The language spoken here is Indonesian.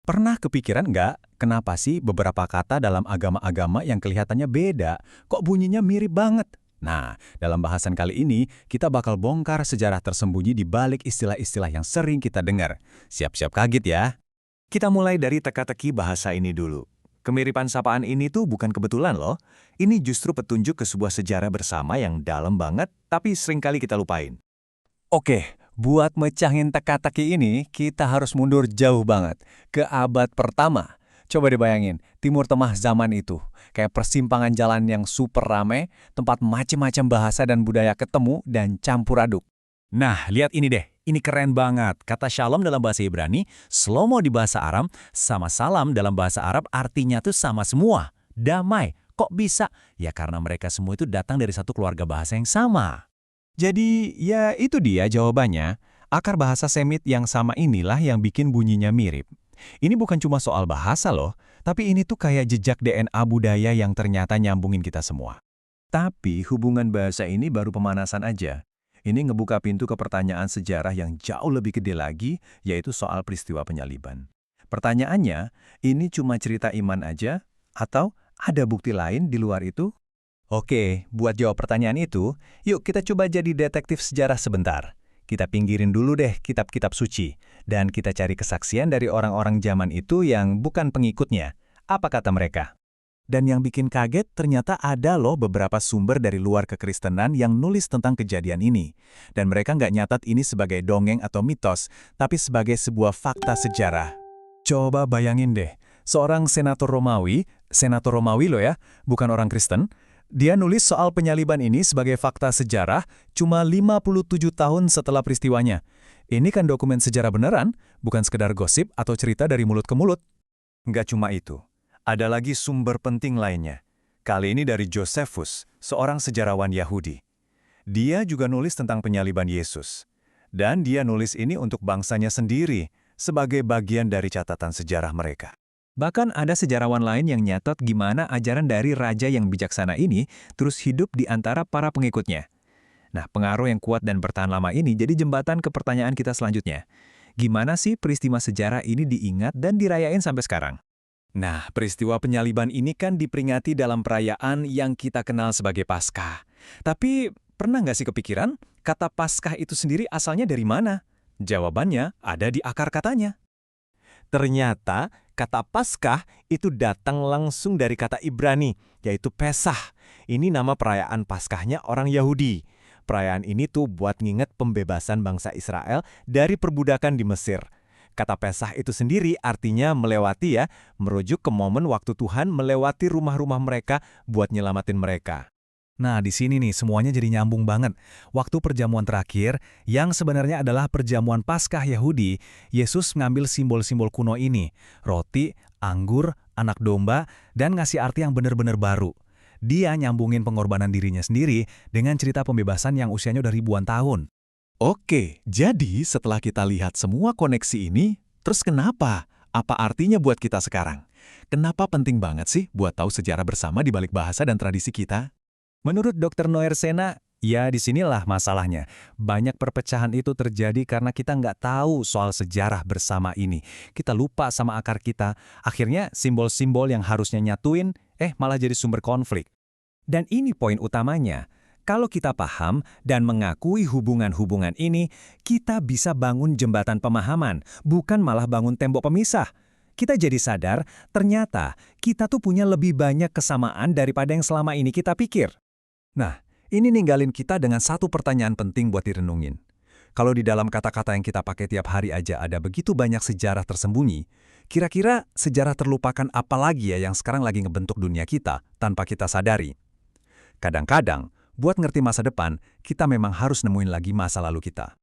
Pernah kepikiran nggak, kenapa sih beberapa kata dalam agama-agama yang kelihatannya beda, kok bunyinya mirip banget? Nah, dalam bahasan kali ini, kita bakal bongkar sejarah tersembunyi di balik istilah-istilah yang sering kita dengar. Siap-siap kaget ya. Kita mulai dari teka-teki bahasa ini dulu. Kemiripan sapaan ini tuh bukan kebetulan loh. Ini justru petunjuk ke sebuah sejarah bersama yang dalam banget, tapi seringkali kita lupain. Oke, buat mecahin teka-teki ini, kita harus mundur jauh banget, ke abad pertama. Coba dibayangin, Timur Tengah zaman itu, kayak persimpangan jalan yang super rame, tempat macam-macam bahasa dan budaya ketemu dan campur aduk. Nah, lihat ini deh. Ini keren banget. Kata shalom dalam bahasa Ibrani, slomo di bahasa Aram, sama salam dalam bahasa Arab artinya tuh sama semua. Damai. Kok bisa? Ya karena mereka semua itu datang dari satu keluarga bahasa yang sama. Jadi, ya itu dia jawabannya. Akar bahasa Semit yang sama inilah yang bikin bunyinya mirip. Ini bukan cuma soal bahasa loh, tapi ini tuh kayak jejak DNA budaya yang ternyata nyambungin kita semua. Tapi hubungan bahasa ini baru pemanasan aja. Ini ngebuka pintu ke pertanyaan sejarah yang jauh lebih gede lagi, yaitu soal peristiwa penyaliban. Pertanyaannya, ini cuma cerita iman aja? Atau ada bukti lain di luar itu? Oke, buat jawab pertanyaan itu, yuk kita coba jadi detektif sejarah sebentar. Kita pinggirin dulu deh kitab-kitab suci, dan kita cari kesaksian dari orang-orang zaman itu yang bukan pengikutnya. Apa kata mereka? Dan yang bikin kaget, ternyata ada loh beberapa sumber dari luar kekristenan yang nulis tentang kejadian ini. Dan mereka nggak nyatat ini sebagai dongeng atau mitos, tapi sebagai sebuah fakta sejarah. Coba bayangin deh, seorang senator Romawi loh ya, bukan orang Kristen, dia nulis soal penyaliban ini sebagai fakta sejarah cuma 57 tahun setelah peristiwanya. Ini kan dokumen sejarah beneran, bukan sekedar gosip atau cerita dari mulut ke mulut. Nggak cuma itu. Ada lagi sumber penting lainnya. Kali ini dari Josephus, seorang sejarawan Yahudi. Dia juga nulis tentang penyaliban Yesus. Dan dia nulis ini untuk bangsanya sendiri, sebagai bagian dari catatan sejarah mereka. Bahkan ada sejarawan lain yang nyatat gimana ajaran dari raja yang bijaksana ini terus hidup di antara para pengikutnya. Nah, pengaruh yang kuat dan bertahan lama ini jadi jembatan ke pertanyaan kita selanjutnya. Gimana sih peristiwa sejarah ini diingat dan dirayain sampai sekarang? Nah, peristiwa penyaliban ini kan diperingati dalam perayaan yang kita kenal sebagai Paskah. Tapi, pernah nggak sih kepikiran, kata Paskah itu sendiri asalnya dari mana? Jawabannya ada di akar katanya. Ternyata, kata Paskah itu datang langsung dari kata Ibrani, yaitu Pesah. Ini nama perayaan Paskahnya orang Yahudi. Perayaan ini tuh buat nginget pembebasan bangsa Israel dari perbudakan di Mesir. Kata Pesah itu sendiri artinya melewati ya, merujuk ke momen waktu Tuhan melewati rumah-rumah mereka buat nyelamatin mereka. Nah, di sini nih semuanya jadi nyambung banget. Waktu perjamuan terakhir, yang sebenarnya adalah perjamuan Paskah Yahudi, Yesus ngambil simbol-simbol kuno ini, roti, anggur, anak domba, dan ngasih arti yang benar-benar baru. Dia nyambungin pengorbanan dirinya sendiri dengan cerita pembebasan yang usianya udah ribuan tahun. Oke, jadi setelah kita lihat semua koneksi ini, terus kenapa? Apa artinya buat kita sekarang? Kenapa penting banget sih buat tahu sejarah bersama di balik bahasa dan tradisi kita? Menurut Dr. Noer Sena, ya disinilah masalahnya. Banyak perpecahan itu terjadi karena kita nggak tahu soal sejarah bersama ini. Kita lupa sama akar kita. Akhirnya simbol-simbol yang harusnya nyatuin, malah jadi sumber konflik. Dan ini poin utamanya. Kalau kita paham dan mengakui hubungan-hubungan ini, kita bisa bangun jembatan pemahaman, bukan malah bangun tembok pemisah. Kita jadi sadar, ternyata kita tuh punya lebih banyak kesamaan daripada yang selama ini kita pikir. Nah, ini ninggalin kita dengan satu pertanyaan penting buat direnungin. Kalau di dalam kata-kata yang kita pakai tiap hari aja ada begitu banyak sejarah tersembunyi, kira-kira sejarah terlupakan apa lagi ya yang sekarang lagi ngebentuk dunia kita tanpa kita sadari? Kadang-kadang, buat ngerti masa depan, kita memang harus nemuin lagi masa lalu kita.